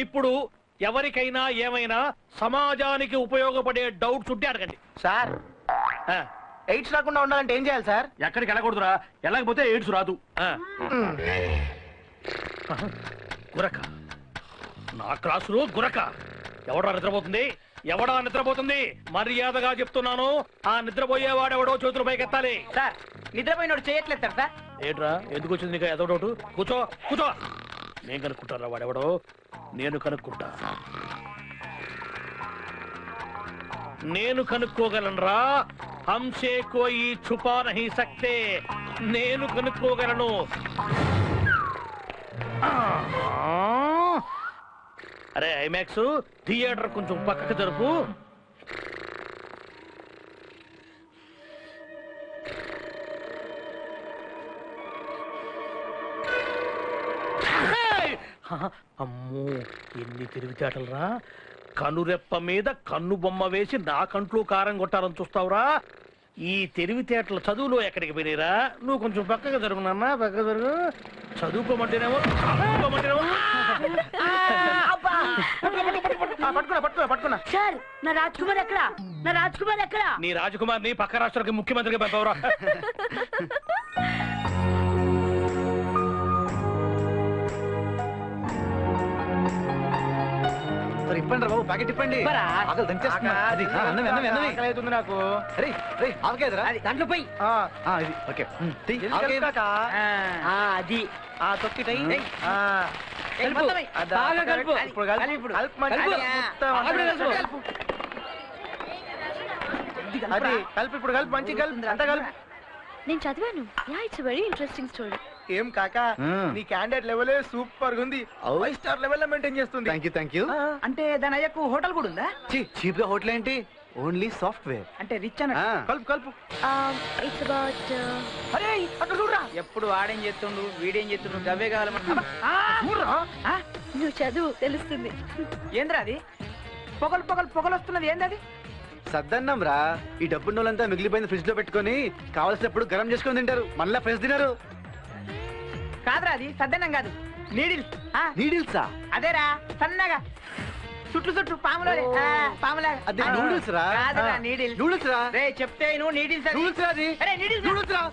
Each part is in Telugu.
ఇప్పుడు ఎవరికైనా ఏమైనా సమాజానికి ఉపయోగపడే డౌట్స్ ఉంటే అడగండి. సార్ ఎయిడ్స్ రాకుండా ఉండాలంటే ఏం చేయాలి సార్? ఎక్కడికి వెళ్ళకూడదురా, వెళ్ళకపోతే ఎయిడ్స్ రాదు. గురక, నా క్లాసులో గురక. ఎవడా నిద్రపోతుంది? ఎవడా నిద్రపోతుంది? మర్యాదగా చెప్తున్నాను, ఆ నిద్రపోయేవాడెవడో చేతులు పైకెత్తాలి. సార్ నిద్రపోయినోడు చేయట్లేదు సార్. ఏట్రా, ఎందుకు వచ్చింది నీకు ఏదో డౌట్? కూర్చో కూర్చో. నేను కనుక్కుంటారా వాడెవడో? నేను కనుక్కుంటా. నేను కనుక్కోగలనురా. హంసే కోయి ఛుపా నహీ సక్తే. నేను కనుక్కోగలను. అరే ఐమాక్స్ థియేటర్ కొంచెం పక్కకు జరుపు. అమ్మో, ఎన్ని తెలివితేటలరా! కనురెప్ప మీద కన్ను బొమ్మ వేసి నా కంట్లో కారం కొట్టాలని చూస్తావురా? ఈ తెలివితేటల చదువులో ఎక్కడికి పోయినరా? నువ్వు కొంచెం పక్కగా జరుగు నాన్న, పక్కగా జరుగు. చదువుకోమంటేనేమో నీ రాజకుమార్ని పక్క రాష్ట్రాలకి ముఖ్యమంత్రిగా పంపవరా? ఇప్పండి బాబు, ప్యాకెట్ ఇప్పండి. నాకు దాంట్లో పోయి అది కలిపి ఇప్పుడు కలిపి మంచి కలిపి అంతా కలిపి. నేను చదివాను. Yeah, it's very interesting story. ఏం కాకా, నీ క్యాండిడేట్ లెవెల్ సూపర్ గా ఉంది. 5 స్టార్ లెవెల్ లో మెయింటైన్ చేస్తుంది. Thank you. అంటే దాని అయ్యకు హోటల్ కూడా ఉందా? చీప్ గా హోటల్ ఏంటి, ఓన్లీ సాఫ్ట్వేర్. అంటే రిచ్ అన్న. కలుపు కలుపు. ఇట్స్ అబౌట్ అరే అక్కడ చూడరా, ఎప్పుడు వాడేం చేస్తుండు వీడేం చేస్తుండు గవ్వే కావాలమ్మా. నువ్వు చదువు, తెలుస్తుంది. ఏంద్రా అది? పొగలు వస్తున్నది ఏందది? సద్దన్నం రా. ఈ డబ్బు నోళ్ళంతా మిగిలిపోయిన ఫ్రిడ్జ్ లో పెట్టుకొని కావాల్సినప్పుడు గరం చేసుకొని తింటారు. మళ్ళా ఫ్రెష్ తినరు. కాదురా, అది సద్దన్నం కాదు, నీడిల్స్. నీడిల్సా? అదేరా, సన్నగా చుట్టు పాములా. అది నూడిల్స్ రా. నూడిల్స్ రా. రే చెప్తే నువ్వు నీడిల్స్. నూడిల్స్ రా. అది నూడిల్స్ రా.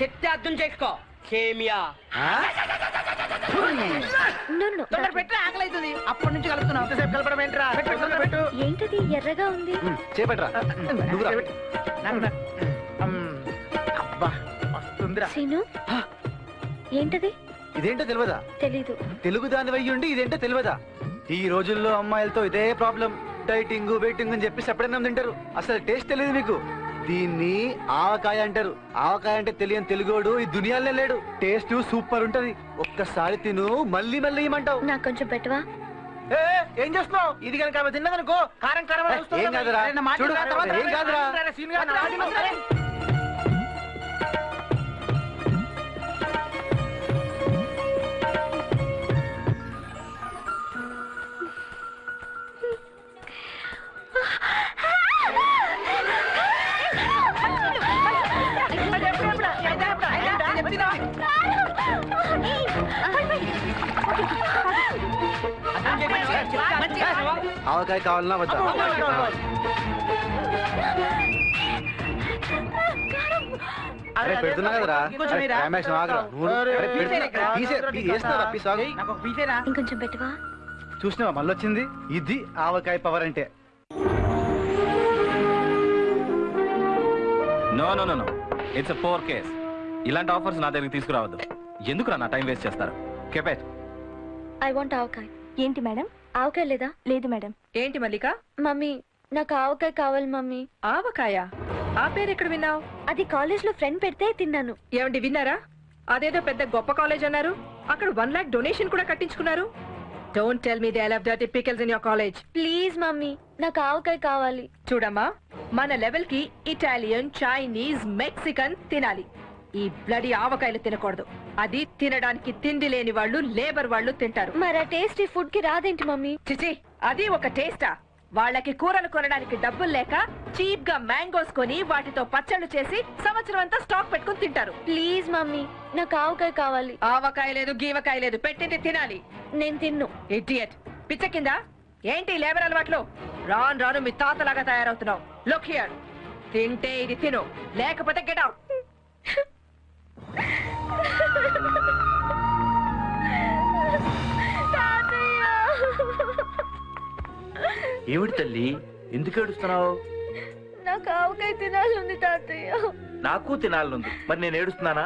చెప్తే అర్థం చేసుకో. సేమియా పెట్టి ఆకలి అవుతుంది. అప్పటి నుంచి కలుపుతున్నావు. కలపడం ఏంట్రా? పెట్టు. ఏంటది ఎర్రగా ఉంది? చేపట్రా. సీను, ఏంటది? ఇదేంటో తెలియదా? తెలీదు. తెలుగు దాని వయ్యుండి ఇదేంటో తెలియదా? ఈ రోజుల్లో అమ్మాయిలతో ఇదే ప్రాబ్లం. డైటింగ్ వెయిటింగ్ అని చెప్పి ఎప్పుడైనా తింటారు. అసలు టేస్ట్ తెలియదు మీకు. దీన్ని ఆవకాయ అంటారు. ఆవకాయ అంటే తెలియని తెలుగోడు ఈ దునియాలో లేడు. టేస్ట్ సూపర్ ఉంటది. ఒక్కసారి తిను, మళ్ళీ ఇమ్మంటావు. నాకు కొంచెం పెట్టవా? ఏం చేస్తున్నావు? ఇది కనుక తిన్నదనుకో కారం కారం. ఏం కాదురా, ఏం కాదురా. ఆవకాయ కావాలన్నా వద్దా? పెడుతున్నా కదరా. ఇంకొంచెం పెట్టవా? చూసినావా మళ్ళీ వచ్చింది? ఇది ఆవకాయ పవర్ అంటే. No no no no, it's a poor case. ఇలాంటి ఆఫర్స్ నా దగ్గరికి తీసుకురావద్దు. ఎందుకురా నా టైం వేస్ట్ చేస్తారు? కెపెట్. I want avakaya. ఏంటి మేడం, ఆవకాయ లేదా? లేదు మేడం. ఏంటి మల్లిక? మమ్మీ, నాకు ఆవకాయ కావాలి మమ్మీ. ఆవకాయ? ఆ పేరు ఎక్కడ విన్నావు? అది కాలేజ్ లో ఫ్రెండ్ పెడితే తిన్నాను. ఏమండి విన్నారా? అదేదో పెద్ద గొప్ప కాలేజ్ అన్నారు. అక్కడ 1 lakh డొనేషన్ కూడా కట్టించుకున్నారు. Don't tell me they I love dirty pickles in your college. Please mummy, నాకు ఆవకాయ కావాలి. చూడమ్మా, మన లెవెల్ కి ఇటాలియన్, చైనీస్, మెక్సికన్ తినాలి. ఈ బ్లడీ ఆవకాయలు తినకూడదు. అది తినడానికి తిండి లేని వాళ్ళు, లేబర్ వాళ్ళు తింటారు. మరి ఆ టేస్ట్ ఈ ఫుడ్ కి రాదేంటి మమ్మీ? చిచి, అది ఒక టేస్టా? వాళ్ళకి కూరలు కొనడానికి డబ్బులు లేక చీప్ గా మ్యాంగోస్ కొని వాటితో పచ్చళ్ళు చేసి సంవత్సరం అంతా స్టాక్ పెట్టుకుని తింటారు. ప్లీజ్ మమ్మీ నాకు ఆవకాయ కావాలి. ఆవకాయ లేదు గీవకాయ లేదు, పెట్టింది తినాలి. నేను తిన్ను. ఇడియట్, పిచ్చ కింద ఏంటి లేబర్ అలవాట్లు? రాను రాను మీ తాతలాగా తయారవుతున్నావు. లుక్ హియర్, తింటే ఇది తిను, లేకపోతే గెట్ అవుట్. ఏమిటి తల్లి ఎందుకు ఏడుస్తున్నావు? నాకు ఆవకాయ తినాలి తాతయ్య. నాకు తినాలనుంది, మరి నేను ఏడుస్తున్నానా?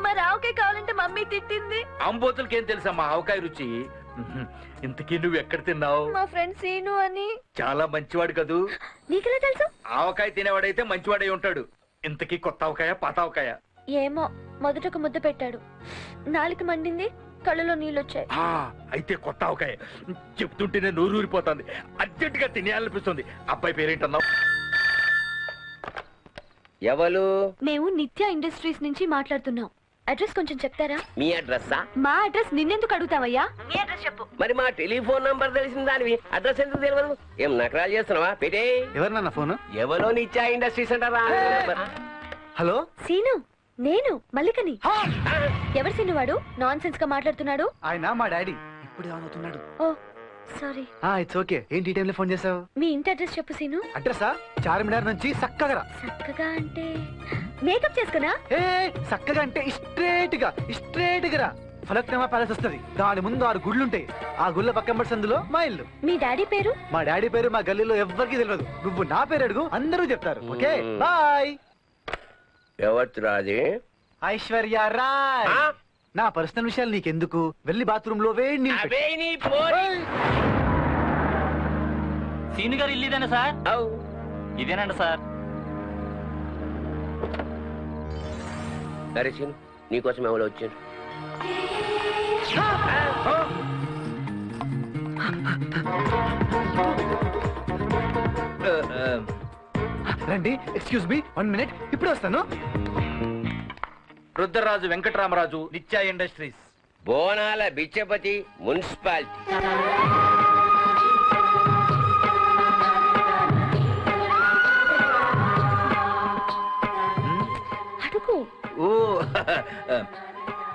మరి ఆవకాయ కావాలంటే మమ్మీ తిట్టింది. ఆంబోతులకేం తెలుసమ్మా ఆవకాయ రుచి. ఇంతకీ నువ్వు ఎక్కడ తిన్నావు? మా ఫ్రెండ్ సీను అని. చాలా మంచివాడు కదూ. నీకెలా తెలుసు? ఆవకాయ తినేవాడైతే మంచివాడై ఉంటాడు. ఇంతకీ కొత్త ఆవకాయ పాత ఆవకాయ? ఏమో, మొదట ఒక ముద్ద పెట్టాడు, నాలుక మండింది, కళ్ళలో నీళ్ళొచ్చాయి. అయితే కొత్త ఆవకాయ. చెప్తుంటేనే నోరు ఊరిపోతుంది, అర్జెంటుగా తినేయాలనిపిస్తుంది. అబ్బాయి పేరేంటన్నావు? ఎవరు? మేము నిత్య ఇండస్ట్రీస్ నుంచి మాట్లాడుతున్నాం. అడ్రస్ కొంచెం చెప్తారా? మీ అడ్రస్సా? మా అడ్రస్ నిన్నెందుకు అడుగుతావయ్యా? మీ అడ్రస్ చెప్పు. మరి మా టెలిఫోన్ నంబర్ తెలిసిన దానివి అడ్రస్ ఎందుకు తెలియదు? ఏం నకరాలు చేస్తున్నావా? పెట్టే. ఎవరినన్నా ఫోన్? ఎవరో నిత్యా ఇండస్ట్రీస్ అంటారా? హలో సీను, నేను మల్లికని. ఎవరు సీను వాడు? నాన్ సెన్స్ గా మాట్లాడుతున్నాడు. ఆయన మా డాడీ. ఇప్పుడు ఆన్ అవుతున్నాడు. ఓ సారీ. It's okay. ఏంటి ఈ టైంలో ఫోన్ చేసావు? మీ ఇంటి అడ్రస్ చెప్పు సీను. అడ్రసా? చార్మినార్ నుంచి సక్కగా రా. చక్కగా అంటే మేకప్ చేసుకున్నా? చక్కగా అంటే స్ట్రేట్ గా రా. ఫలక్నమా ప్యాలెస్ వస్తుంది, దాని ముందు 6 గుళ్ళుంటాయి. ఆ గుళ్ళ పక్కన సందులో మా ఇల్లు. మీ డాడీ పేరు? మా డాడీ పేరు మా గల్లీలో ఎవ్వరికి తెలియదు. నువ్వు నా పేరు అడుగు, అందరూ చెప్తారు. Okay bye. ఎవరు అది? ఐశ్వర్య రాయ్. నా పర్సనల్ విషయాలు నీకెందుకు? వెళ్ళి బాత్రూమ్ లో వేడి నీళ్ళు పెట్టు. అబే నీ పోరి. సీని గారు ఇల్లు ఇదేనా సార్? అవు. ఇదేనండి సార్. సరే సీను, నీకోసం ఎవరు వచ్చారు? రండి. ఎక్స్క్యూజ్ మీ, 1 మినిట్, ఇప్పుడు వస్తాను. రుద్రరాజు వెంకటరామరాజు, నిత్యా ఇండస్ట్రీస్. బోనాల బిచ్చపతి, మున్సిపాలిటీ. అడుగు. ఓ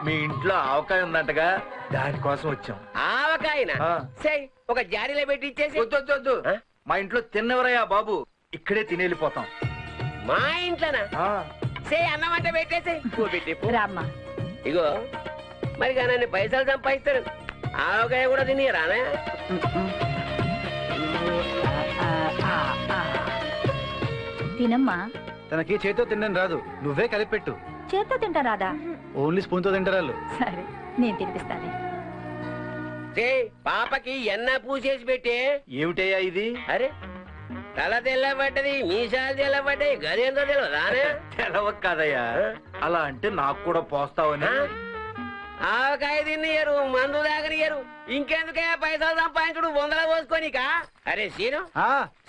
మీ ఇంట్లో ఆవకాయ ఉందంటగా, దానికోసం వచ్చాం. ఆవకాయన ఆ. సై ఒక జారీలో పెట్టి ఇచ్చేసి. వద్దు. ఆ? మా ఇంట్లో తిన్నవరయ్యా బాబు, ఇక్కడే తినేళ్ళిపోతాం. మా ఇంట్లోనా? ఆ, సే అన్నం అంటే పెట్టేసి పెట్టి రామ్మా. ఇగో మరి కానీ పైసలు సంపాదిస్తారు, ఆవకాయ కూడా తిని రానా? తినమ్మా. తనకి చేతితో తినడం రాదు, నువ్వే కలిపెట్టు. చేత్తో తింటా రాదా? ఓన్లీ స్పూన్ తో తింటారు వాళ్ళు. సరే, నేను తినిపిస్తాను. సే పాపకి ఎన్న పూసేసి పెట్టే. ఏమిటయ్యా ఇది? అరే తల తెల్లబడ్డది, మీసాలు తెల్లబడ్డాయి, గదేందో తెలియదానే? తెలవక కాదయ్యా, అలా అంటే నాకు కూడా పోస్తావని. ఆవకాయ తినియరు, మందు తాగనియరు, ఇంకెందుకే పైసలు సంపాదించుడు బొందల పోసుకోనికా? అరే సీను,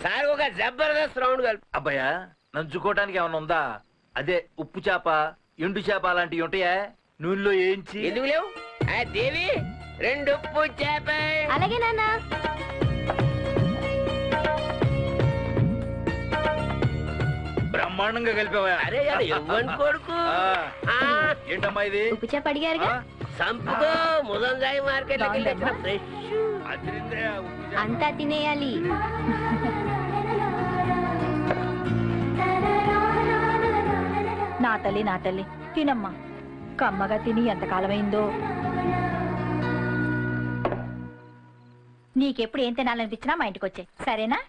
సార్ ఒక జబర్దస్త్ రౌండ్ కలుపు. అబ్బాయా, నంచుకోవటానికి ఏమైనా ఉందా? అదే ఉప్పు చేప, ఎండు చేప అలాంటివి ఉంటాయా? నూనెలో ఏంచి. ఎందుకు లేవు? ఆ దేవి, 2 ఉప్పు చేప. అలాగే నాన్న. బ్రహ్మాండంగా కలిపావా? అరే ఎవ్వని కొడుకు. ఏంటమ్మా ఇది? ఉప్పు చేప అడిగారుగా, సంపుకో, ముదంజాయి మార్కెట్ ఫ్రెష్. అదిరిందే ఆ ఉప్పు చేప. అంతా తినేయాలి. నా తల్లి తినమ్మా. కమ్మగా తిని ఎంతకాలమైందో. నీకెప్పుడు ఏం తినాలనిపించినా మా ఇంటికి వచ్చే, సరేనా?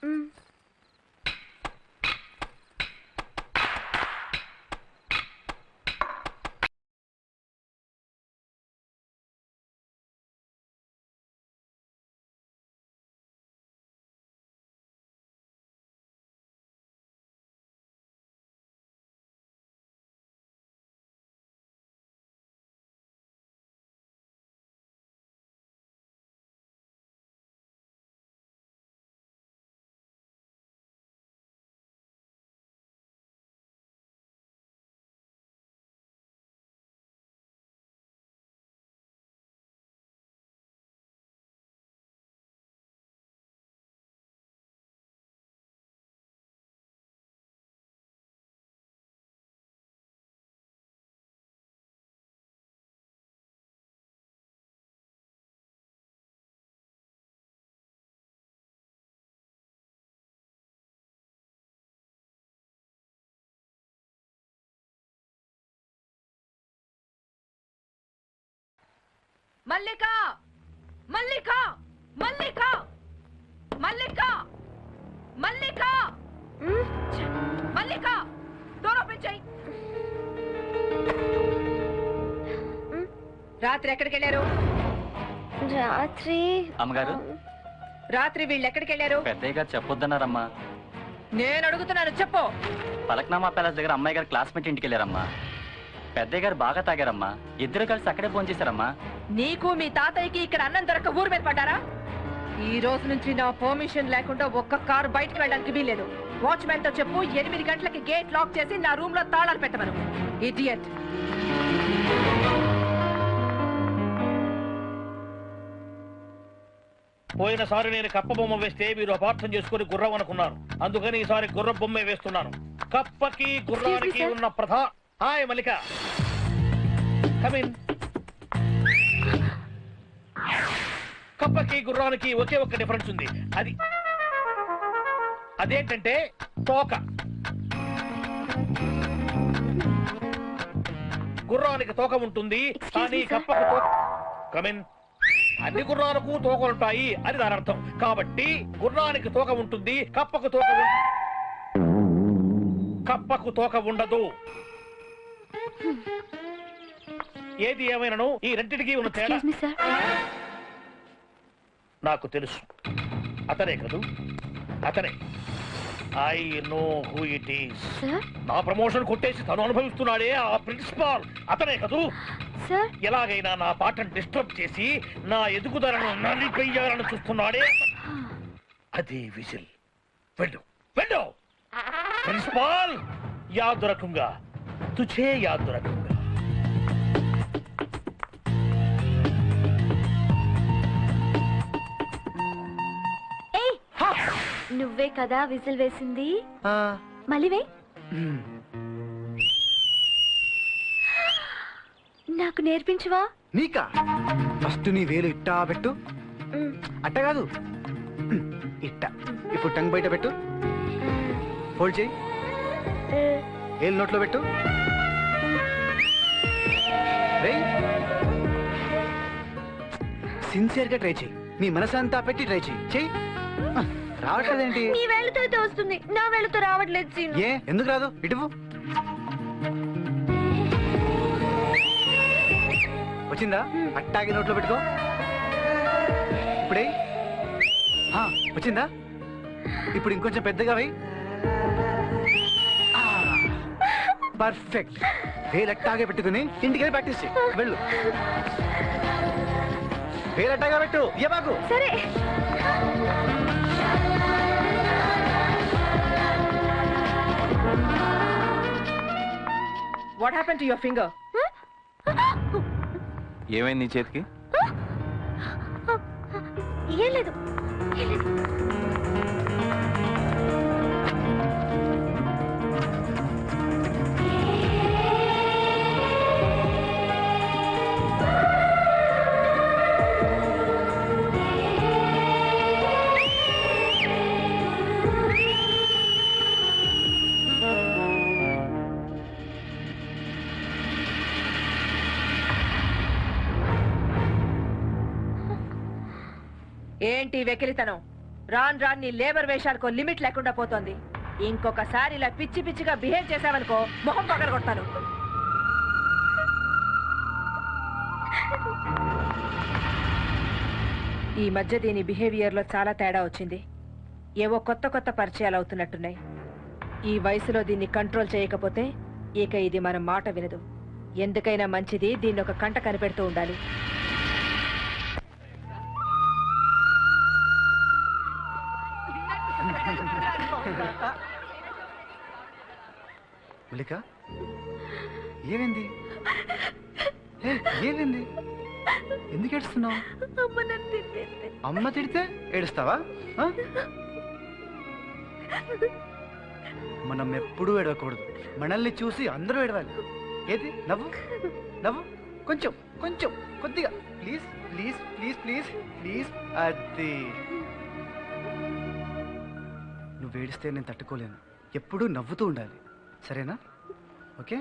మల్లిక మల్లిక మల్లిక మల్లిక మల్లిక మల్లిక డోర్ ఓపెన్ చేయి. రాత్రి ఎక్కడికి వెళ్ళారు? రాత్రి అమ్మగారు రాత్రి వీళ్ళు ఎక్కడికి వెళ్ళారు? పెద్దయ్య గారు చెప్పొద్దన్నారమ్మా. నేను అడుగుతున్నాను, చెప్పు. పలక్నామా ప్యాలెస్ దగ్గర అమ్మాయి గారు క్లాస్మేట్ ఇంటికి వెళ్ళారమ్మా. పెద్దయ్య గారు బాగా తాగారమ్మా. ఇద్దరు కలిసి అక్కడే ఫోన్ చేశారమ్మా. నీకు మీ తాతయ్యకి ఇక్కడ అన్నం దొరక్క ఊరు మీద పడ్డారా? ఈ రోజు నుంచి నా పర్మిషన్ లేకుండా ఒక్క కారు బయటకు వెళ్ళడానికి వీల్లేదు. వాచ్మెన్ తో చెప్పు 8 గంటలకి గేట్ లాక్ చేసి నా రూమ్ లో తాళాలు పెట్టమను. ఇడియట్. పోయినసారి నేను కప్ప బొమ్మ వేస్తే మీరు అపార్థం చేసుకుని గుర్రం అనుకున్నారు. అందుకని ఈసారి గుర్ర బొమ్మే వేస్తున్నాను. కప్పకి గుర్రానికి ఉన్న హాయ్ మల్లిక, కమిన్. కప్పకి గుర్రానికి ఒకే ఒక్క డిఫరెన్స్ ఉంది. అదేంటంటే తోక. గుర్రానికి తోక ఉంటుంది, కానీ కప్పకు తోక. కమిన్. అన్ని గుర్రాలకు తోకలుంటాయి అని దాని అర్థం. కాబట్టి గుర్రానికి తోక ఉంటుంది, కప్పకు తోక ఉండదు. ఏది ఏమైనాను ఈ రెంటికి ఉన్న తేడా నాకు తెలుసు. అతనే కదూ? అతనే. I know who it is. నా ప్రమోషన్ కొట్టేసి తను అనుభవిస్తున్నాడే ఆ ప్రిన్సిపాల్, అతనే కదూ? ఎలాగైనా నా పాటను డిస్టర్బ్ చేసి నా ఎదుగుదలను నలిపెయ్యాలని చూస్తున్నాడే అదే విజిల్. వెళ్ళు వెళ్ళు. ప్రిన్సిపాల్ యాద్ రఖూంగా, తుఝే యాద్ రఖూంగా. నువ్వే కదా విజిల్ వేసింది, మళ్ళీ వే. నాకు నేర్పించవా? నీకా? ఫస్ట్ నీ వేలు ఇట్టా పెట్టు. అట్ట కాదు, ఇట్ట. ఇప్పుడు టంగ్ బయట పెట్టు. హోల్డ్ చేయి. ఏలు నోట్లో పెట్టు. సిన్సియర్ గా ట్రై చేయి. నీ మనసంతా పెట్టి ట్రై చేయి. చెయ్యి. రావట్లేదేంటి? నీ వేళ్ళతో అయితే వస్తుంది, నా వేళ్ళతో రావట్లేదు. సీను, ఏ ఎందుకు రాదు? ఇటువు. వచ్చిందా? అట్టాగి నోట్లో పెట్టుకో. ఇప్పుడే వచ్చిందా? ఇప్పుడు ఇంకొంచెం పెద్దగా వెయ్యి. పర్ఫెక్ట్. వేలట్టాగే పెట్టుకుని ఇంటికి ప్రాక్టీస్ చేయి. వెళ్ళు. వేలట్టాగా పెట్టు. ఏ బాగు. సరే. What happened to your finger? ఏమైంది నీ చేతికి? ఏం లేదు. ఏంటి వెకిలితనం? రాన్ నీ లేబర్ వేషాలకు లిమిట్ లేకుండా పోతోంది. ఇంకొకసారి ఇలా పిచ్చి పిచ్చిగా బిహేవ్ చేసావనుకో మొహం పగలగొడతాను. ఈ మధ్య దీని బిహేవియర్ లో చాలా తేడా వచ్చింది. ఏవో కొత్త కొత్త పరిచయాలు అవుతున్నట్టున్నాయి. ఈ వయసులో దీన్ని కంట్రోల్ చేయకపోతే ఇక ఇది మన మాట వినదు. ఎందుకైనా మంచిది దీన్ని ఒక కంట కనిపెడుతూ ఉండాలి. మల్లిక, ఏమైంది? ఏమైంది? ఎందుకు ఏడుస్తున్నావు? అమ్మ తిడితే ఏడుస్తావా? మనం ఎప్పుడూ ఏడవకూడదు. మనల్ని చూసి అందరూ ఏడవాలి. ఏది? నవ్వు నవ్వు. కొంచెం కొంచెం కొద్దిగా. Please please please please please. అది నువ్వు ఏడిస్తే నేను తట్టుకోలేను. ఎప్పుడూ నవ్వుతూ ఉండాలి, సరేనా? ఓకే.